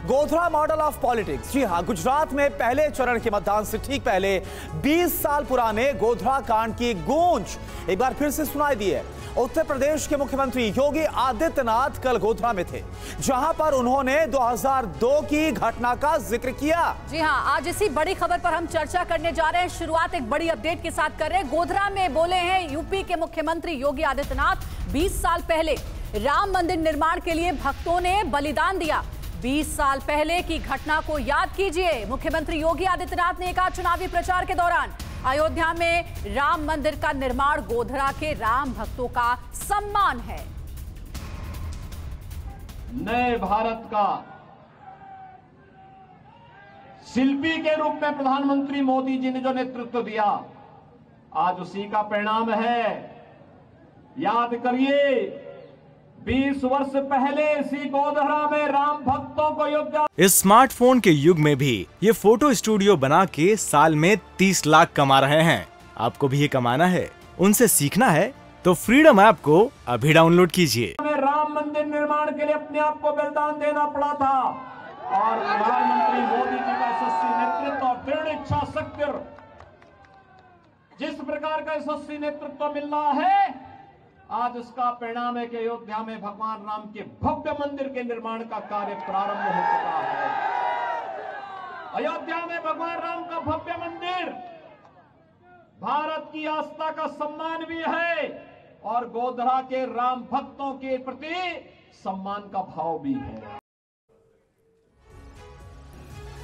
Godhra model of politics. जी हां, गुजरात में पहले चरण के मतदान से ठीक पहले 20 साल पुराने गोधरा कांड की गूंज एक बार फिर से सुनाई दी है। उत्तर प्रदेश के मुख्यमंत्री योगी आदित्यनाथ कल गोधरा में थे, जहां पर उन्होंने 2002 की घटना का जिक्र किया। जी हां, आज इसी बड़ी खबर पर हम चर्चा करने जा रहे हैं। शुरुआत एक बड़ी अपडेट के साथ कर रहे हैं। गोधरा में बोले हैं यूपी के मुख्यमंत्री योगी आदित्यनाथ। 20 साल पहले राम मंदिर निर्माण के लिए भक्तों ने बलिदान दिया। 20 साल पहले की घटना को याद कीजिए। मुख्यमंत्री योगी आदित्यनाथ ने कहा, चुनावी प्रचार के दौरान अयोध्या में राम मंदिर का निर्माण गोधरा के राम भक्तों का सम्मान है। नए भारत का शिल्पी के रूप में प्रधानमंत्री मोदी जी ने जो नेतृत्व दिया, आज उसी का परिणाम है। याद करिए, 20 वर्ष पहले इसी गोधरा में राम भक्तों को अयोध्या। इस स्मार्टफोन के युग में भी ये फोटो स्टूडियो बना के साल में 30 लाख कमा रहे हैं। आपको भी ये कमाना है, उनसे सीखना है तो फ्रीडम ऐप को अभी डाउनलोड कीजिए। राम मंदिर निर्माण के लिए अपने आप को बलिदान देना पड़ा था और प्रधानमंत्री मोदी जी का यशस्वी नेतृत्व और दृढ़ इच्छा शक्ति, जिस प्रकार का यशस्वी नेतृत्व मिल रहा है, आज उसका परिणाम है कि अयोध्या में भगवान राम के भव्य मंदिर के निर्माण का कार्य प्रारंभ हो चुका है। अयोध्या में भगवान राम का भव्य मंदिर भारत की आस्था का सम्मान भी है और गोधरा के राम भक्तों के प्रति सम्मान का भाव भी है।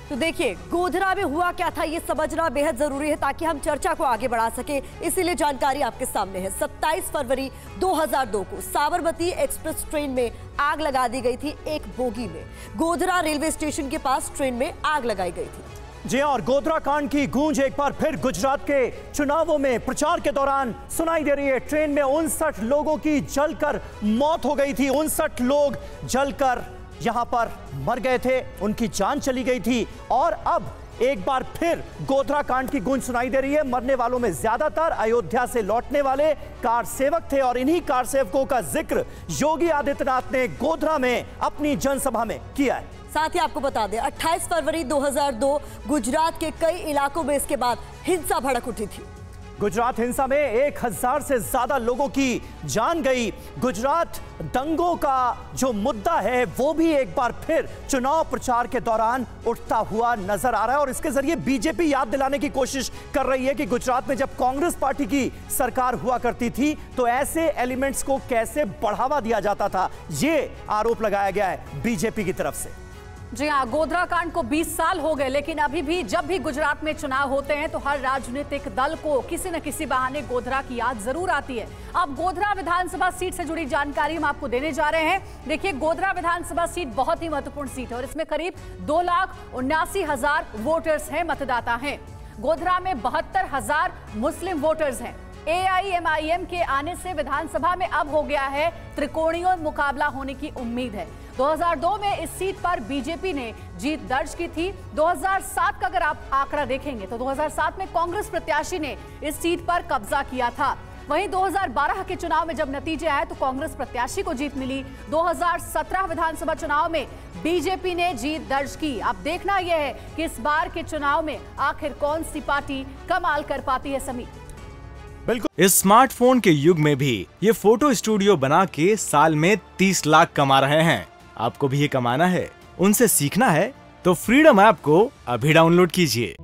तो देखिए, गोधरा में हुआ क्या था ये समझना बेहद जरूरी है ताकि हम चर्चा को आगे बढ़ा सके। इसीलिए जानकारी आपके सामने है। 27 फरवरी 2002 को साबरमती एक्सप्रेस ट्रेन में आग लगा दी गई थी। एक बोगी में गोधरा रेलवे स्टेशन के पास ट्रेन में आग लगाई गई थी। जी और गोधरा कांड की गूंज एक बार फिर गुजरात के चुनावों में प्रचार के दौरान सुनाई दे रही है। ट्रेन में 59 लोगों की जलकर मौत हो गई थी। 59 लोग जलकर यहां पर मर गए थे, उनकी जान चली गई थी। और अब एक बार फिर गोधरा कांड की गूंज सुनाई दे रही है। मरने वालों में ज्यादातर अयोध्या से लौटने वाले कार सेवक थे और इन्हीं कार सेवकों का जिक्र योगी आदित्यनाथ ने गोधरा में अपनी जनसभा में किया है। साथ ही आपको बता दें, 28 फरवरी 2002 गुजरात के कई इलाकों में इसके बाद हिंसा भड़क उठी थी। गुजरात हिंसा में 1000 से ज्यादा लोगों की जान गई। गुजरात दंगों का जो मुद्दा है वो भी एक बार फिर चुनाव प्रचार के दौरान उठता हुआ नजर आ रहा है और इसके जरिए बीजेपी याद दिलाने की कोशिश कर रही है कि गुजरात में जब कांग्रेस पार्टी की सरकार हुआ करती थी तो ऐसे एलिमेंट्स को कैसे बढ़ावा दिया जाता था। ये आरोप लगाया गया है बीजेपी की तरफ से। जी हाँ, गोधरा कांड को 20 साल हो गए, लेकिन अभी भी जब भी गुजरात में चुनाव होते हैं तो हर राजनीतिक दल को किसी न किसी बहाने गोधरा की याद जरूर आती है। अब गोधरा विधानसभा सीट से जुड़ी जानकारी हम आपको देने जा रहे हैं। देखिए, गोधरा विधानसभा सीट बहुत ही महत्वपूर्ण सीट है और इसमें करीब 2,79,000 वोटर्स हैं, मतदाता हैं। गोधरा में 72,000 मुस्लिम वोटर्स हैं। AIMIM के आने से विधानसभा में अब हो गया है त्रिकोणीय मुकाबला होने की उम्मीद है। 2002 में इस सीट पर बीजेपी ने जीत दर्ज की थी। 2007 का अगर आप आंकड़ा देखेंगे तो 2007 में कांग्रेस प्रत्याशी ने इस सीट पर कब्जा किया था। वहीं 2012 के चुनाव में जब नतीजे आए तो कांग्रेस प्रत्याशी को जीत मिली। 2017 विधानसभा चुनाव में बीजेपी ने जीत दर्ज की। अब देखना यह है कि इस बार के चुनाव में आखिर कौन सी पार्टी कमाल कर पाती है। समीर, बिल्कुल, इस स्मार्टफोन के युग में भी ये फोटो स्टूडियो बना के साल में 30 लाख कमा रहे हैं। आपको भी ये कमाना है, उनसे सीखना है तो फ्रीडम ऐप को अभी डाउनलोड कीजिए।